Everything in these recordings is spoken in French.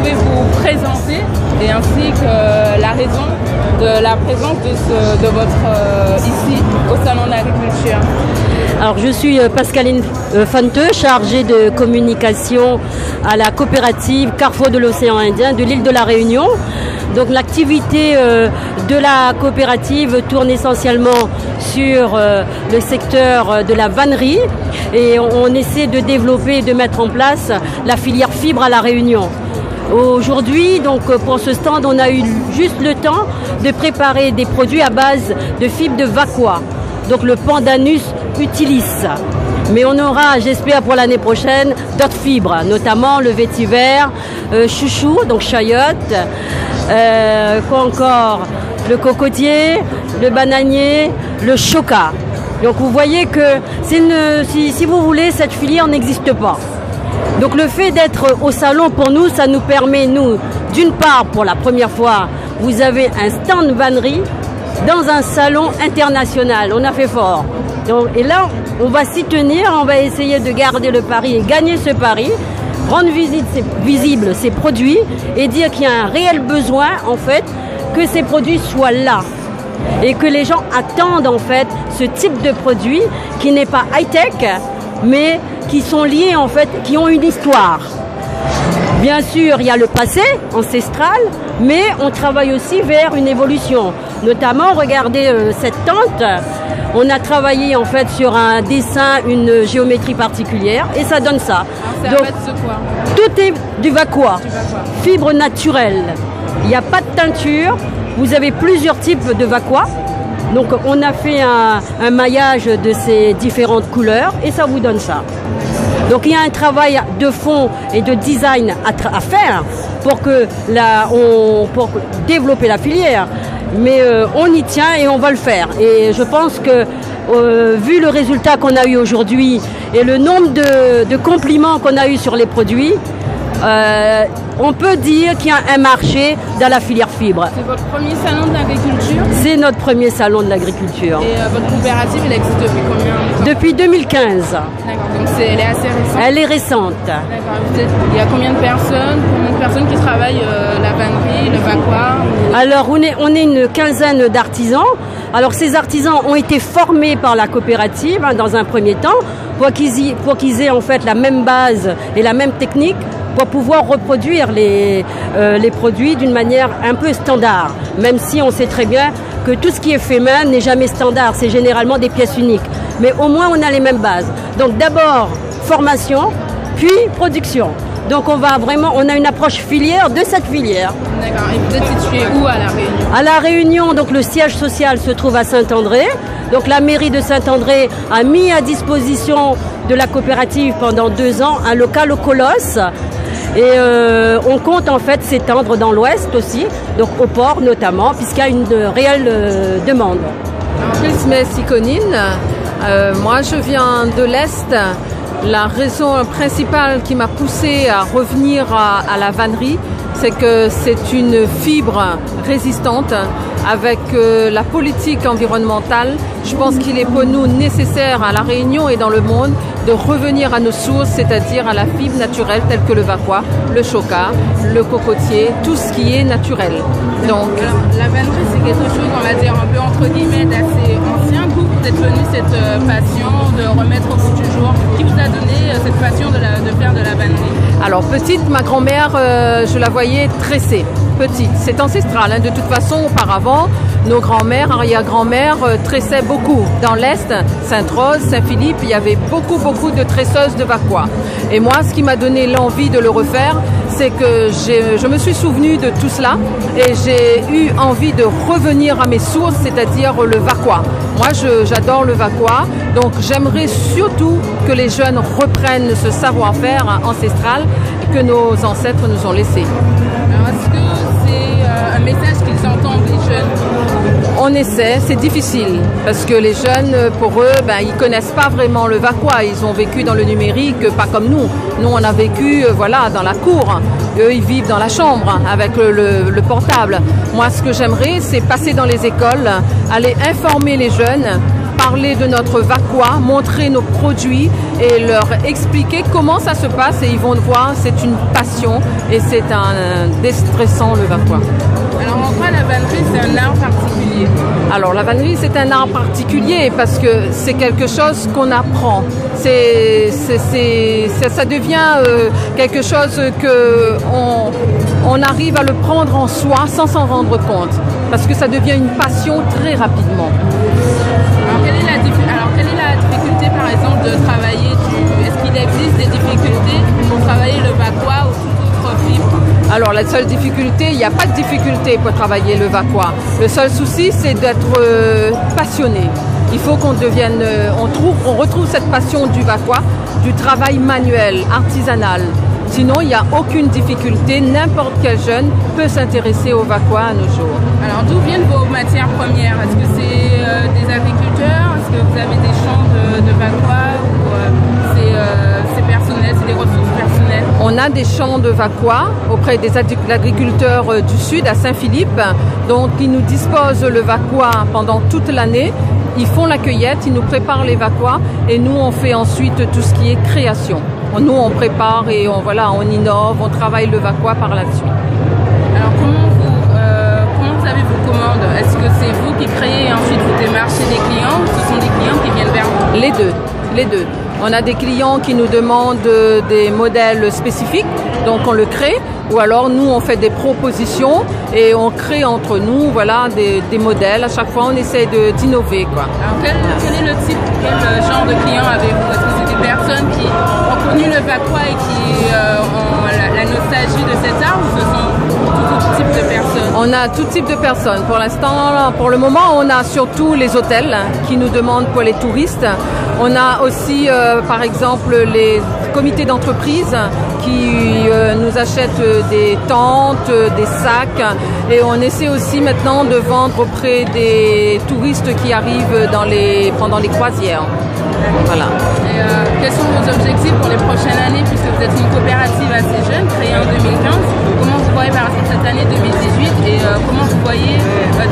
pouvez vous présenter et ainsi que la raison de la présence de votre ici au Salon de l'Agriculture? Alors je suis Pascaline Fanteux, chargée de communication à la coopérative Carrefour de l'Océan Indien de l'île de la Réunion. Donc l'activité de la coopérative tourne essentiellement sur le secteur de la vannerie et on essaie de développer et de mettre en place la filière fibre à la Réunion. Aujourd'hui, donc pour ce stand, on a eu juste le temps de préparer des produits à base de fibres de Vacois, donc le Pandanus utilis. Mais on aura, j'espère pour l'année prochaine, d'autres fibres, notamment le vétiver, chouchou, donc chayotte, quoi encore, le cocotier, le bananier, le choca. Donc vous voyez que si vous voulez, cette filière n'existe pas. Donc le fait d'être au salon pour nous, ça nous permet, nous, d'une part, pour la première fois, vous avez un stand vannerie dans un salon international. On a fait fort. Donc, et là, on va s'y tenir, on va essayer de garder le pari et gagner ce pari, rendre visible ces produits et dire qu'il y a un réel besoin, en fait, que ces produits soient là. Et que les gens attendent, en fait, ce type de produit qui n'est pas high-tech, mais qui sont liés, en fait, qui ont une histoire. Bien sûr, il y a le passé ancestral, mais on travaille aussi vers une évolution. Notamment, regardez cette tente, on a travaillé en fait sur un dessin, une géométrie particulière, et ça donne ça. Alors, donc, c'est quoi? Tout est du Vacois, fibre naturelle. Il n'y a pas de teinture, vous avez plusieurs types de Vacois. Donc on a fait un maillage de ces différentes couleurs et ça vous donne ça. Donc il y a un travail de fond et de design à faire pour développer la filière. Mais on y tient et on va le faire. Et je pense que vu le résultat qu'on a eu aujourd'hui et le nombre de compliments qu'on a eu sur les produits, on peut dire qu'il y a un marché dans la filière fibre. C'est votre premier salon de l'agriculture? C'est notre premier salon de l'agriculture. Et votre coopérative, elle existe depuis combien de temps? Depuis 2015. D'accord, donc elle est assez récente? Elle est récente. D'accord, il y a combien de personnes qui travaillent la vannerie, le Vacois? Alors on est une quinzaine d'artisans. Alors ces artisans ont été formés par la coopérative dans un premier temps pour qu'ils aient en fait la même base et la même technique pour pouvoir reproduire les produits d'une manière un peu standard, même si on sait très bien que tout ce qui est fait main n'est jamais standard, c'est généralement des pièces uniques. Mais au moins on a les mêmes bases. Donc d'abord formation, puis production. Donc on a une approche filière de cette filière. D'accord, et vous êtes situé où à La Réunion? À La Réunion, donc le siège social se trouve à Saint-André. Donc la mairie de Saint-André a mis à disposition de la coopérative pendant 2 ans un local au Colosse. Et on compte en fait s'étendre dans l'ouest aussi, donc au port notamment, puisqu'il y a une réelle demande. Je m'appelle Siconine, moi je viens de l'Est. La raison principale qui m'a poussée à revenir à la vannerie, c'est que c'est une fibre résistante avec la politique environnementale. Je pense qu'il est pour nous nécessaire à La Réunion et dans le monde de revenir à nos sources, c'est-à-dire à la fibre naturelle telle que le Vacois, le choca, le cocotier, tout ce qui est naturel. Donc, la vannerie, c'est quelque chose, on va dire, un peu entre guillemets d'assez ancien. Vous êtes venu cette passion de remettre au goût du jour. Qui vous a donné cette passion de faire de la vannerie? Alors petite, ma grand-mère, je la voyais tresser. Petite, c'est ancestral. De toute façon, auparavant, nos grands-mères, arrière-grand-mères tressaient beaucoup. Dans l'Est, Sainte-Rose, Saint-Philippe, il y avait beaucoup de tresseuses de Vacois. Et moi, ce qui m'a donné l'envie de le refaire, c'est que je me suis souvenue de tout cela et j'ai eu envie de revenir à mes sources, c'est-à-dire le Vacois. Moi, j'adore le Vacois, donc j'aimerais surtout que les jeunes reprennent ce savoir-faire ancestral que nos ancêtres nous ont laissé. Alors, est-ce que c'est un message qu'ils entendent, les jeunes? On essaie, c'est difficile, parce que les jeunes, pour eux, ils connaissent pas vraiment le Vacois. Ils ont vécu dans le numérique, pas comme nous. Nous, on a vécu dans la cour. Eux, ils vivent dans la chambre avec le portable. Moi, ce que j'aimerais, c'est passer dans les écoles, aller informer les jeunes, parler de notre Vaqua, montrer nos produits et leur expliquer comment ça se passe. Et ils vont le voir, c'est une passion et c'est un déstressant le Vaqua. Alors en quoi la vannerie c'est un art particulier? Alors la vannerie c'est un art particulier parce que c'est quelque chose qu'on apprend. Ça devient quelque chose que on arrive à le prendre en soi sans s'en rendre compte. Parce que ça devient une passion très rapidement. Alors quelle est la difficulté par exemple de travailler est-ce qu'il existe des difficultés pour travailler le Vaqua ou toute autre fibre? Alors la seule difficulté, il n'y a pas de difficulté pour travailler le Vaqua. Le seul souci c'est d'être passionné. Il faut qu'on devienne, on retrouve cette passion du Vaqua, du travail manuel, artisanal. Sinon, il n'y a aucune difficulté. N'importe quel jeune peut s'intéresser au Vaqua à nos jours. Alors, d'où viennent vos matières premières? Est-ce que c'est des agriculteurs? Est-ce que vous avez des champs de Vaqua? Ou c'est personnel, c'est des ressources personnelles? On a des champs de Vaqua auprès des agriculteurs du Sud, à Saint-Philippe, donc ils nous disposent le Vaqua pendant toute l'année. Ils font la cueillette, ils nous préparent les Vaqua et nous, on fait ensuite tout ce qui est création. Nous, on prépare et on innove, on travaille le Vaqua par la suite. Alors, comment vous avez vos commandes? Est-ce que c'est vous qui créez et ensuite vous démarchez des clients ou ce sont des clients qui viennent vers vous? Les deux. On a des clients qui nous demandent des modèles spécifiques, donc on le crée. Ou alors nous, on fait des propositions et on crée entre nous des modèles. À chaque fois, on essaie d'innover. Alors, quel est le type, quel genre de clients avez-vous? Est-ce que c'est des personnes qui ont connu le Vaqua et qui ont la nostalgie de cet art ou ce sont tout type de personnes? On a tout type de personnes. Pour l'instant, pour le moment, on a surtout les hôtels qui nous demandent pour les touristes. On a aussi, par exemple, les comités d'entreprise qui nous achètent des tentes, des sacs et on essaie aussi maintenant de vendre auprès des touristes qui arrivent pendant les croisières. Voilà. Et quels sont vos objectifs pour les prochaines années puisque vous êtes une coopérative assez jeune, créée en 2015? Comment vous voyez par exemple cette année 2018 et comment vous voyez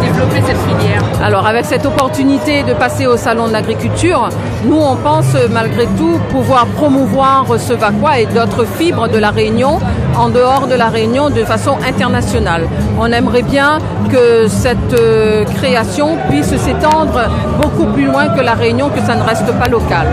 développer cette filière? Alors avec cette opportunité de passer au Salon de l'Agriculture, nous on pense malgré tout pouvoir promouvoir ce Vaqua et d'autres fibres de la Réunion en dehors de la Réunion de façon internationale. On aimerait bien que cette création puisse s'étendre beaucoup plus loin que la Réunion, que ça ne reste pas local.